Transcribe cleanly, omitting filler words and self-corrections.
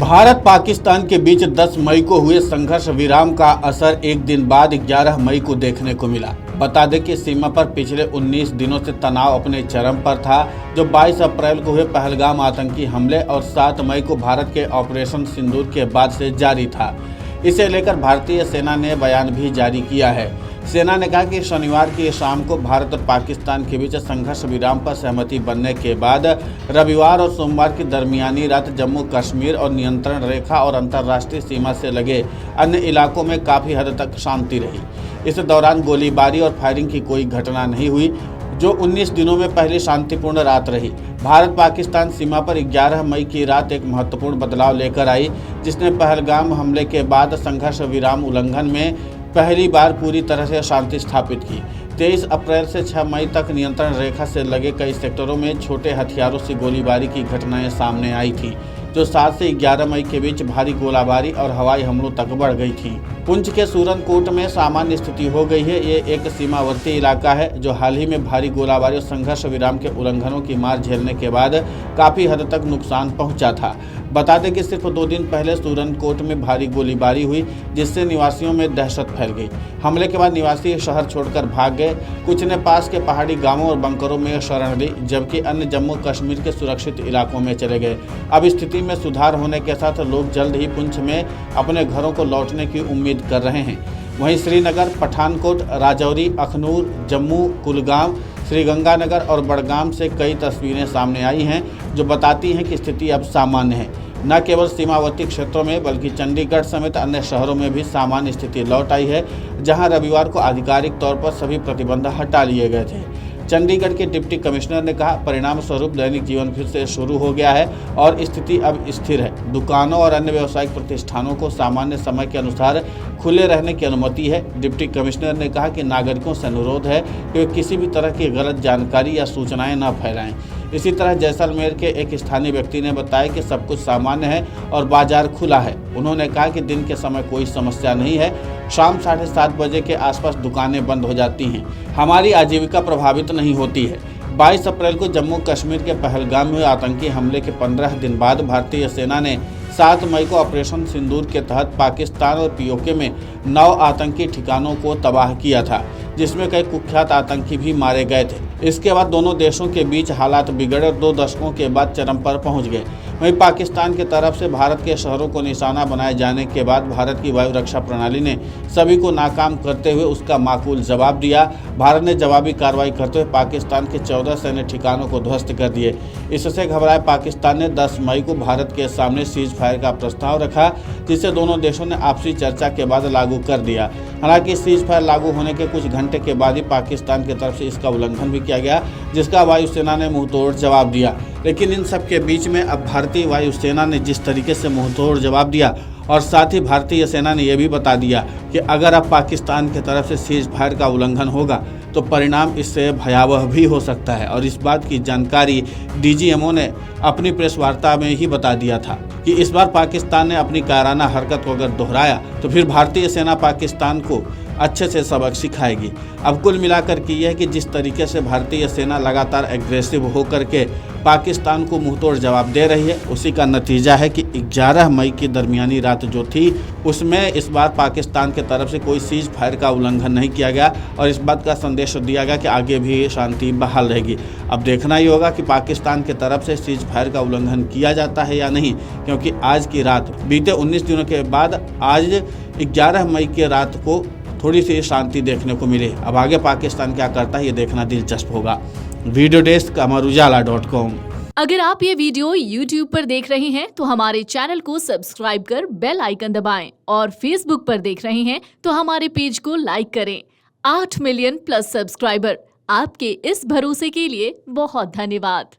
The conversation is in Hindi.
भारत पाकिस्तान के बीच 10 मई को हुए संघर्ष विराम का असर एक दिन बाद 11 मई को देखने को मिला। बता दें कि सीमा पर पिछले 19 दिनों से तनाव अपने चरम पर था, जो 22 अप्रैल को हुए पहलगाम आतंकी हमले और 7 मई को भारत के ऑपरेशन सिंदूर के बाद से जारी था। इसे लेकर भारतीय सेना ने बयान भी जारी किया है। सेना ने कहा कि शनिवार की शाम को भारत और पाकिस्तान के बीच संघर्ष विराम पर सहमति बनने के बाद रविवार और सोमवार की दरमियानी रात जम्मू कश्मीर और नियंत्रण रेखा और अंतर्राष्ट्रीय सीमा से लगे अन्य इलाकों में काफ़ी हद तक शांति रही। इस दौरान गोलीबारी और फायरिंग की कोई घटना नहीं हुई, जो 19 दिनों में पहली शांतिपूर्ण रात रही। भारत पाकिस्तान सीमा पर 11 मई की रात एक महत्वपूर्ण बदलाव लेकर आई, जिसने पहलगाम हमले के बाद संघर्ष विराम उल्लंघन में पहली बार पूरी तरह से शांति स्थापित की। 23 अप्रैल से 6 मई तक नियंत्रण रेखा से लगे कई सेक्टरों में छोटे हथियारों से गोलीबारी की घटनाएं सामने आई थी, जो 7 से 11 मई के बीच भारी गोलाबारी और हवाई हमलों तक बढ़ गई थी। पुंछ के सूरनकोट में सामान्य स्थिति हो गई है। ये एक सीमावर्ती इलाका है, जो हाल ही में भारी गोलाबारी और संघर्ष विराम के उल्लंघनों की मार झेलने के बाद काफ़ी हद तक नुकसान पहुंचा था। बता दें कि सिर्फ 2 दिन पहले सूरनकोट में भारी गोलीबारी हुई, जिससे निवासियों में दहशत फैल गई। हमले के बाद निवासी शहर छोड़कर भाग गए। कुछ ने पास के पहाड़ी गांवों और बंकरों में शरण ली, जबकि अन्य जम्मू कश्मीर के सुरक्षित इलाकों में चले गए। अब स्थिति में सुधार होने के साथ लोग जल्द ही पुंछ में अपने घरों को लौटने की उम्मीद कर रहे हैं। वहीं श्रीनगर, पठानकोट, राजौरी, अखनूर, जम्मू, कुलगाम, श्रीगंगानगर और बड़गाम से कई तस्वीरें सामने आई हैं, जो बताती हैं कि स्थिति अब सामान्य है। न केवल सीमावर्ती क्षेत्रों में बल्कि चंडीगढ़ समेत अन्य शहरों में भी सामान्य स्थिति लौट आई है, जहां रविवार को आधिकारिक तौर पर सभी प्रतिबंध हटा लिए गए थे। चंडीगढ़ के डिप्टी कमिश्नर ने कहा, परिणाम स्वरूप दैनिक जीवन फिर से शुरू हो गया है और स्थिति अब स्थिर है। दुकानों और अन्य व्यावसायिक प्रतिष्ठानों को सामान्य समय के अनुसार खुले रहने की अनुमति है। डिप्टी कमिश्नर ने कहा कि नागरिकों से अनुरोध है कि वे किसी भी तरह की गलत जानकारी या सूचनाएं न फैलाएं। इसी तरह जैसलमेर के एक स्थानीय व्यक्ति ने बताया कि सब कुछ सामान्य है और बाजार खुला है। उन्होंने कहा कि दिन के समय कोई समस्या नहीं है। शाम 7:30 बजे के आसपास दुकानें बंद हो जाती हैं। हमारी आजीविका प्रभावित नहीं होती है। 22 अप्रैल को जम्मू कश्मीर के पहलगाम में हुए आतंकी हमले के 15 दिन बाद भारतीय सेना ने 7 मई को ऑपरेशन सिंदूर के तहत पाकिस्तान और पीओके में 9 आतंकी ठिकानों को तबाह किया था, जिसमें कई कुख्यात आतंकी भी मारे गए थे। इसके बाद दोनों देशों के बीच हालात बिगड़े और 2 दशकों के बाद चरम पर पहुंच गए। वहीं पाकिस्तान की तरफ से भारत के शहरों को निशाना बनाए जाने के बाद भारत की वायु रक्षा प्रणाली ने सभी को नाकाम करते हुए उसका माकूल जवाब दिया। भारत ने जवाबी कार्रवाई करते हुए पाकिस्तान के 14 सैन्य ठिकानों को ध्वस्त कर दिए। इससे घबराए पाकिस्तान ने 10 मई को भारत के सामने सीज फायर का प्रस्ताव रखा, जिसे दोनों देशों ने आपसी चर्चा के बाद लागू कर दिया। हालांकि सीज फायर लागू होने के कुछ घंटे के बाद ही पाकिस्तान की तरफ से इसका उल्लंघन भी किया गया, जिसका वायुसेना ने मुंहतोड़ जवाब दिया। लेकिन इन सब के बीच में अब भारतीय वायुसेना ने जिस तरीके से मुंहतोड़ जवाब दिया और साथ ही भारतीय सेना ने यह भी बता दिया कि अगर अब पाकिस्तान की तरफ से सीज फायर का उल्लंघन होगा तो परिणाम इससे भयावह भी हो सकता है। और इस बात की जानकारी डीजीएमओ ने अपनी प्रेस वार्ता में ही बता दिया था कि इस बार पाकिस्तान ने अपनी कायराना हरकत को अगर दोहराया तो फिर भारतीय सेना पाकिस्तान को अच्छे से सबक सिखाएगी। अब कुल मिलाकर की यह कि जिस तरीके से भारतीय सेना लगातार एग्रेसिव होकर के पाकिस्तान को मुंहतोड़ जवाब दे रही है, उसी का नतीजा है कि 11 मई की दरमियानी रात जो थी, उसमें इस बार पाकिस्तान की तरफ से कोई सीज फायर का उल्लंघन नहीं किया गया और इस बात का संदेश दिया गया कि आगे भी शांति बहाल रहेगी। अब देखना ही होगा कि पाकिस्तान की तरफ से सीज फायर का उल्लंघन किया जाता है या नहीं, क्योंकि आज की रात बीते 19 दिनों के बाद आज 11 मई की रात को थोड़ी सी शांति देखने को मिली। अब आगे पाकिस्तान क्या करता है ये देखना दिलचस्प होगा। Video desk Amar Ujala dot com. अगर आप ये वीडियो YouTube पर देख रहे हैं तो हमारे चैनल को सब्सक्राइब कर बेल आइकन दबाएं और Facebook पर देख रहे हैं तो हमारे पेज को लाइक करें। 8 मिलियन प्लस सब्सक्राइबर, आपके इस भरोसे के लिए बहुत धन्यवाद।